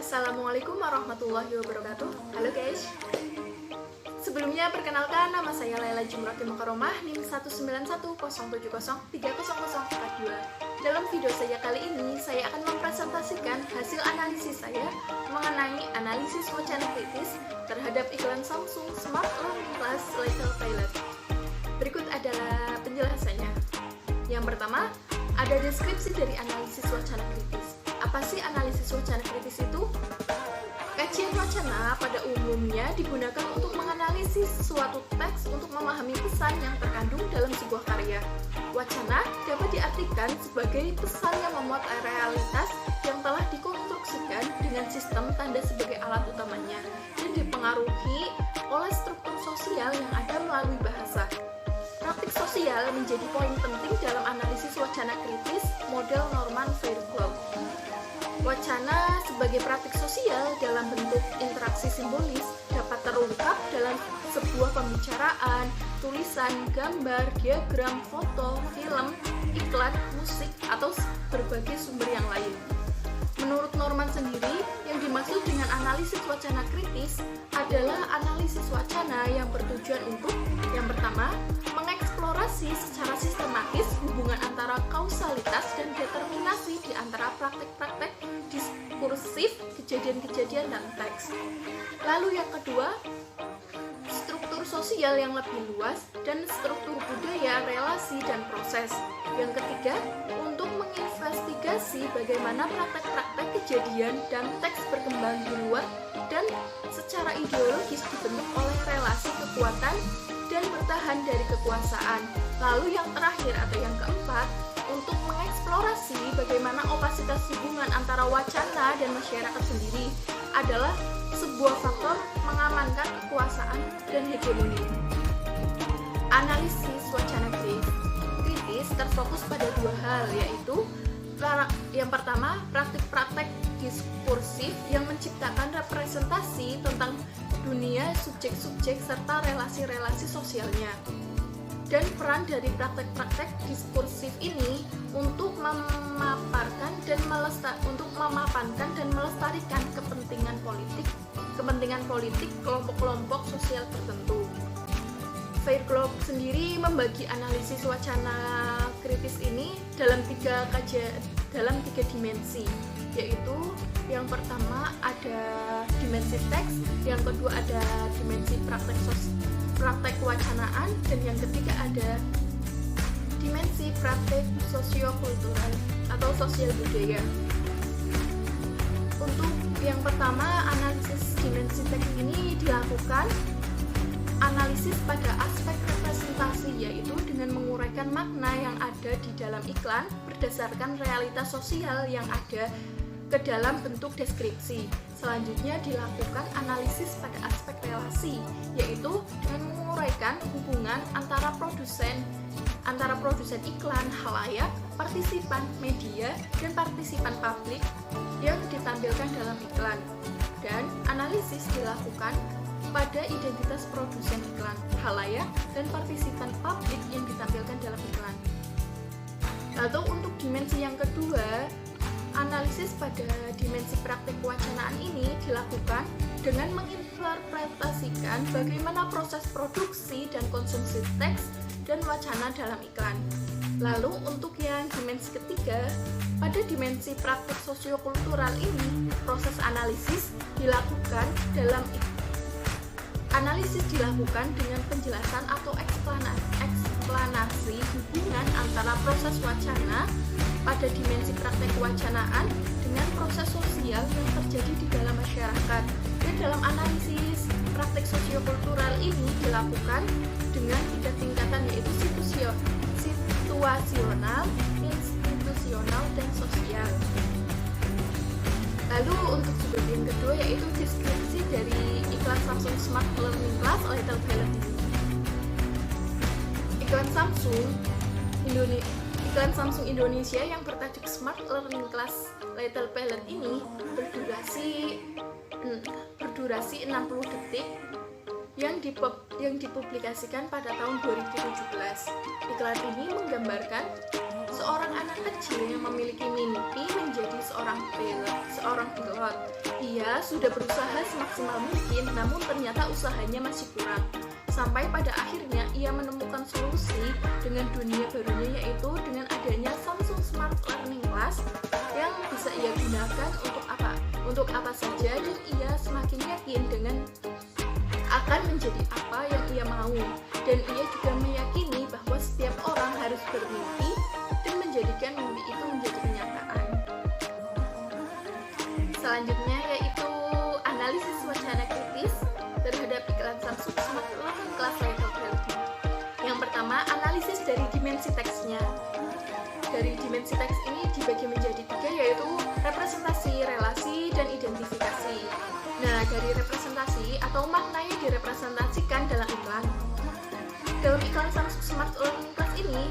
Assalamualaikum warahmatullahi wabarakatuh. Halo guys. Sebelumnya perkenalkan, nama saya Laila Jumrati Mukaromah, NIM 19107030042. Dalam video saya kali ini, saya akan mempresentasikan hasil analisis saya mengenai analisis wacana kritis terhadap iklan Samsung Smart Learning Class Little Pilot. Berikut adalah penjelasannya. Yang pertama, ada deskripsi dari analisis wacana kritis. Apa sih analisis wacana kritis itu? Kajian wacana pada umumnya digunakan untuk menganalisis suatu teks untuk memahami pesan yang terkandung dalam sebuah karya. Wacana dapat diartikan sebagai pesan yang memuat realitas yang telah dikonstruksikan dengan sistem tanda sebagai alat utamanya dan dipengaruhi oleh struktur sosial yang ada melalui bahasa. Praktik sosial menjadi poin penting dalam analisis wacana kritis model Norman Fairclough. Wacana sebagai praktik sosial dalam bentuk interaksi simbolis dapat terungkap dalam sebuah pembicaraan, tulisan, gambar, diagram, foto, film, iklan, musik, atau berbagai sumber yang lain. Menurut Norman sendiri, yang dimaksud dengan analisis wacana kritis adalah analisis wacana yang bertujuan untuk, yang pertama, mengeksplorasi secara sistematis hubungan antara kausalitas dan determinasi di antara praktek-praktek diskursif, kejadian-kejadian, dan teks. Lalu yang kedua, struktur sosial yang lebih luas dan struktur budaya, relasi, dan proses. Yang ketiga, untuk menginvestigasi bagaimana praktek-praktek kejadian dan teks berkembang di luar dan secara ideologis dibentuk oleh relasi kekuatan dan bertahan dari kekuasaan. Lalu yang terakhir atau yang keempat, untuk mengeksplorasi bagaimana opasitas hubungan antara wacana dan masyarakat sendiri adalah sebuah faktor mengamankan kekuasaan dan hegemoni. Analisis wacana kritis terfokus pada dua hal, yaitu yang pertama, praktik-praktek diskursif yang menciptakan representasi tentang dunia subjek-subjek serta relasi-relasi sosialnya, dan peran dari praktek-praktek diskursif ini untuk memaparkan dan melestarikan kepentingan politik kelompok-kelompok sosial tertentu. Fairclough sendiri membagi analisis wacana kritis ini dalam tiga dimensi, yaitu yang pertama ada dimensi teks, yang kedua ada dimensi praktek wacanaan, dan yang ketiga ada dimensi praktek sosiokultural atau sosial budaya. Untuk yang pertama, analisis dimensi teks ini dilakukan analisis pada aspek representasi, yaitu dengan menguraikan makna yang ada di dalam iklan berdasarkan realitas sosial yang ada ke dalam bentuk deskripsi. Selanjutnya dilakukan analisis pada aspek relasi, yaitu dengan menguraikan hubungan antara produsen iklan, khalayak, partisipan media, dan partisipan publik yang ditampilkan dalam iklan. Dan analisis dilakukan pada identitas produsen iklan, khalayak, dan partisipan publik yang ditampilkan dalam iklan. Lalu untuk dimensi yang kedua, analisis pada dimensi praktik kewacanaan ini dilakukan dengan menginterpretasikan bagaimana proses produksi dan konsumsi teks dan wacana dalam iklan. Lalu untuk yang dimensi ketiga, pada dimensi praktik sosiokultural ini, proses analisis dilakukan dengan penjelasan atau eksplanasi hubungan antara proses wacana pada dimensi praktek kewacanaan dengan proses sosial yang terjadi di dalam masyarakat. Dan dalam analisis praktek sosiokultural ini dilakukan dengan tiga tingkatan, yaitu situasional, institusional, dan sosial. Lalu untuk bagian kedua, yaitu deskripsi dari iklan Samsung Smart Learning Class Little Pilot ini. Iklan Samsung Indonesia yang bertajuk Smart Learning Class Little Pilot ini berdurasi 60 detik yang dipublikasikan pada tahun 2017. Iklan ini menggambarkan seorang anak kecil yang memiliki mimpi menjadi seorang pilot. Ia sudah berusaha semaksimal mungkin, namun ternyata usahanya masih kurang. Sampai pada akhirnya ia menemukan solusi dengan dunia barunya, yaitu dengan adanya Samsung Smart Learning Class yang bisa ia gunakan untuk apa saja, dan ia semakin yakin dengan akan menjadi apa yang ia mau. Dan ia juga meyakini bahwa setiap orang harus bermimpi dan menjadikan mimpi itu menjadi kenyataan. Selanjutnya yaitu analisis wacana kritis terhadap iklan Samsung Smart Learning Class Level 3. Yang pertama, analisis dari dimensi teksnya. Dari dimensi teks ini dibagi menjadi 3, yaitu representasi, relasi, dan identifikasi. Nah, dari representasi atau makna yang direpresentasikan dalam iklan. Dalam iklan Samsung Smart Learning Class ini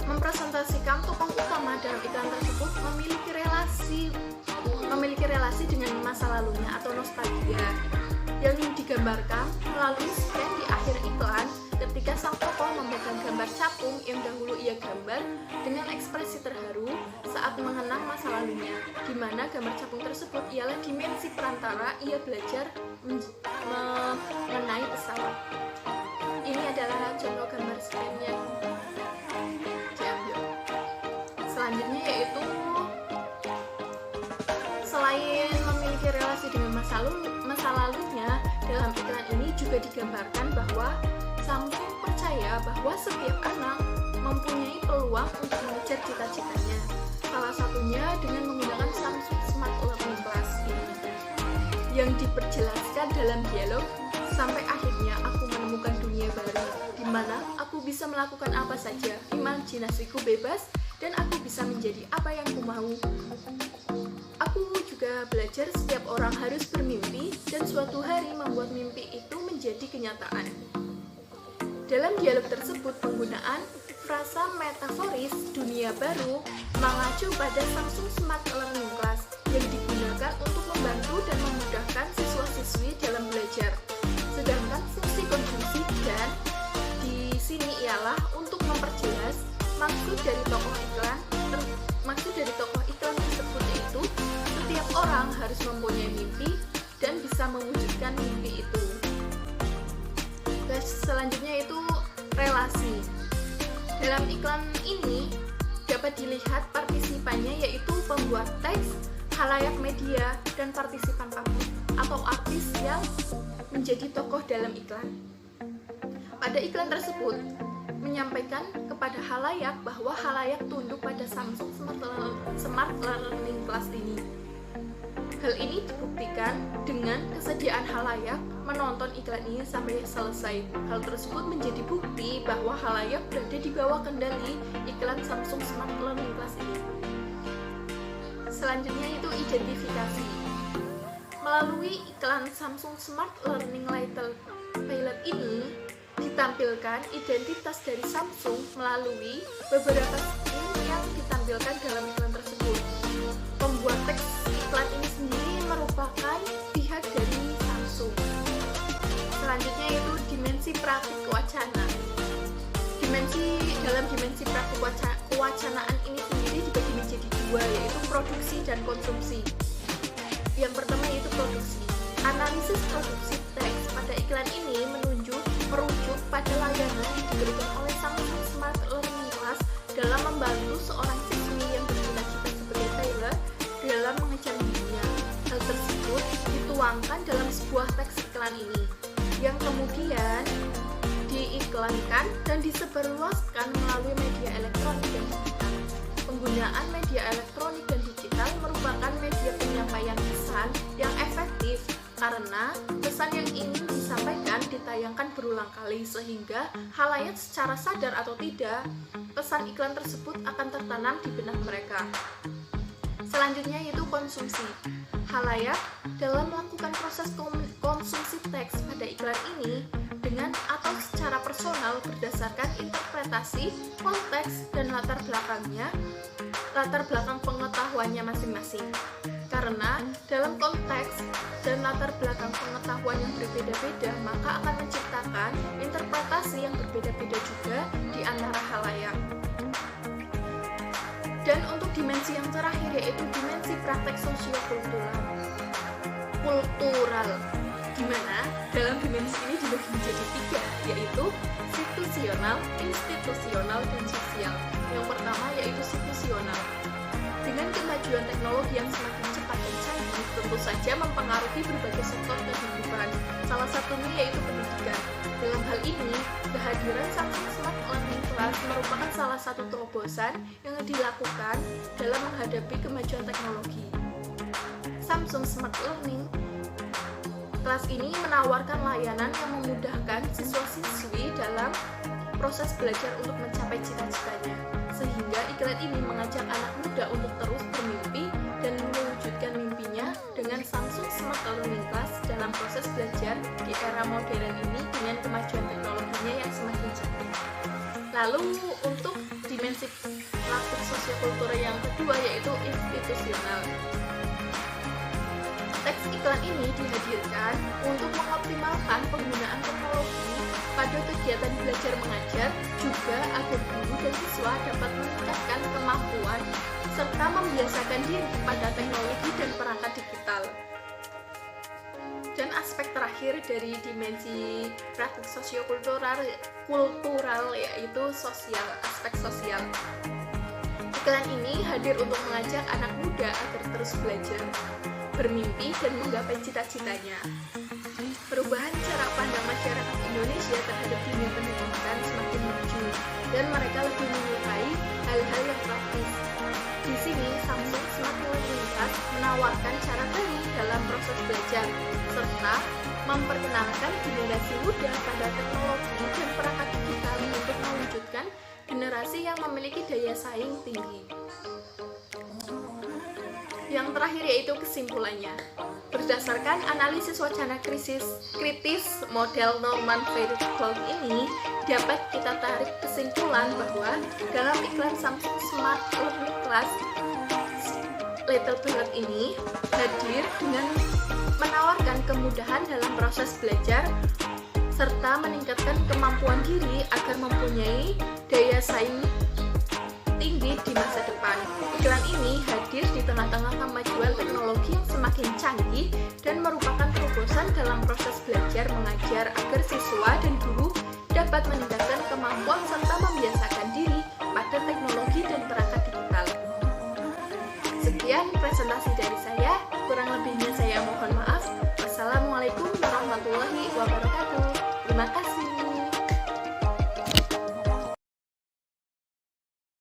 mempresentasikan tokoh utama dalam iklan tersebut memiliki relasi dengan masa lalunya atau nostalgia yang digambarkan melalui scan di akhir iklan ketika sang tokoh memegang gambar capung yang dahulu ia gambar dengan ekspresi terharu saat mengenang masa lalunya, di mana gambar capung tersebut ialah dimensi perantara ia belajar mengenai pesawat. Ini adalah contoh gambar scan yang diambil. Selanjutnya yaitu selain memiliki relasi dengan masa lalunya, dalam iklan ini juga digambarkan bahwa Samsung percaya bahwa setiap anak mempunyai peluang untuk mengejar cita-citanya. Salah satunya dengan menggunakan Samsung Smart Learning Class ini, yang diperjelaskan dalam dialog, sampai akhirnya aku menemukan dunia baru, di mana aku bisa melakukan apa saja, imajinasiku bebas, dan aku bisa menjadi apa yang ku mau. Aku juga belajar setiap orang harus bermimpi, dan suatu hari membuat mimpi itu menjadi kenyataan. Dalam dialog tersebut, penggunaan frasa metaforis dunia baru mengacu pada Samsung Smart Learning Class yang digunakan untuk membantu dan memudahkan siswa-siswi dalam belajar. Sedangkan fungsi konjungsi dan di sini ialah untuk memperjelas maksud dari tokoh iklan tersebut, yaitu setiap orang harus mempunyai mimpi dan bisa mewujudkan mimpi itu. Selanjutnya itu relasi. Dalam iklan ini dapat dilihat partisipannya, yaitu pembuat teks, khalayak media, dan partisipan publik atau artis yang menjadi tokoh dalam iklan. Pada iklan tersebut menyampaikan kepada khalayak bahwa khalayak tunduk pada Samsung Smart Learning Class ini. Hal ini dibuktikan dengan kesediaan khalayak menonton iklan ini sampai selesai. Hal tersebut menjadi bukti bahwa khalayak berada di bawah kendali iklan Samsung Smart Learning Class ini. Selanjutnya itu identifikasi. Melalui iklan Samsung Smart Learning Pilot ini ditampilkan identitas dari Samsung melalui beberapa skin yang ditampilkan dalam iklan tersebut. Pembuat teks iklan ini sendiri merupakan pihak dari Samsung. Selanjutnya itu dimensi praktik wacana. Dalam dimensi praktik kewacanaan ini sendiri dibagi menjadi 2, yaitu produksi dan konsumsi. Yang pertama yaitu produksi. Analisis produksi teks pada iklan ini merujuk pada layanan yang diberikan oleh Samsung Smart Learning Class dalam membantu seorang siswi yang bercita-cita sebagai pilot dalam mengejar mimpinya. Hal tersebut dituangkan dalam sebuah teks iklan ini, yang kemudian diiklankan dan disebarluaskan melalui media elektronik dan digital. Penggunaan media elektronik dan digital merupakan media penyampaian pesan yang efektif karena pesan yang ingin disampaikan ditayangkan berulang kali, sehingga khalayak secara sadar atau tidak, pesan iklan tersebut akan tertanam di benak mereka. Selanjutnya yaitu konsumsi. Khalayak dalam melakukan proses konsumsi teks pada iklan ini dengan atau secara personal berdasarkan interpretasi, konteks, dan latar belakang pengetahuannya masing-masing. Karena dalam konteks dan latar belakang pengetahuan yang berbeda-beda, maka akan menciptakan interpretasi yang berbeda-beda juga di antara khalayak. Dan untuk dimensi yang terakhir yaitu dimensi praktek sosiokultural, di mana dalam dimensi ini dibagi menjadi 3, yaitu situasional, institusional, dan sosial. Yang pertama yaitu situasional. Dengan kemajuan teknologi yang semakin cepat dan canggih, tentu saja mempengaruhi berbagai sektor kehidupan. Salah satunya yaitu pendidikan. Dalam hal ini, kehadiran Samsung Smart Learning Class merupakan salah satu terobosan yang dilakukan dalam menghadapi kemajuan teknologi. Samsung Smart Learning Class ini menawarkan layanan yang memudahkan siswa-siswi dalam proses belajar untuk mencapai cita-citanya, sehingga iklan ini mengajak anak muda untuk terus bermimpi dan mewujudkan mimpinya dengan Samsung Smart Learning Class dalam proses belajar di era modern ini dengan kemajuan teknologinya yang semakin canggih. Lalu untuk dimensi praktik sosiokultural yang kedua yaitu institusional. Teks iklan ini dihadirkan untuk mengoptimalkan penggunaan teknologi pada kegiatan belajar mengajar, juga agar guru dan siswa dapat meningkatkan kemampuan serta membiasakan diri pada teknologi dan perangkat digital. Dan aspek terakhir dari dimensi praktik sosiokultural yaitu sosial, aspek sosial. Iklan ini hadir untuk mengajak anak muda agar terus belajar, bermimpi, dan menggapai cita-citanya. Perubahan cara pandang masyarakat Indonesia terhadap dunia pendidikan semakin maju, dan mereka lebih menyukai hal-hal yang praktis. Di sini, Samsung Smart Learning Class menawarkan cara baru dalam proses belajar, serta memperkenalkan generasi muda pada teknologi dan perangkat digital untuk mewujudkan generasi yang memiliki daya saing tinggi. Yang terakhir yaitu kesimpulannya. Berdasarkan analisis wacana kritis model Norman Fairclough ini, dapat kita tarik kesimpulan bahwa dalam iklan Samsung Smart Learning Class, Little Planet ini hadir dengan menawarkan kemudahan dalam proses belajar serta meningkatkan kemampuan diri agar mempunyai daya saing tinggi di masa depan. Iklan ini hadir di tengah-tengah kemajuan teknologi yang semakin canggih dan merupakan terobosan dalam proses belajar mengajar agar siswa dan guru dapat meningkatkan kemampuan serta membiasakan diri pada teknologi dan perangkat digital. Sekian presentasi dari saya, kurang lebihnya saya mohon maaf.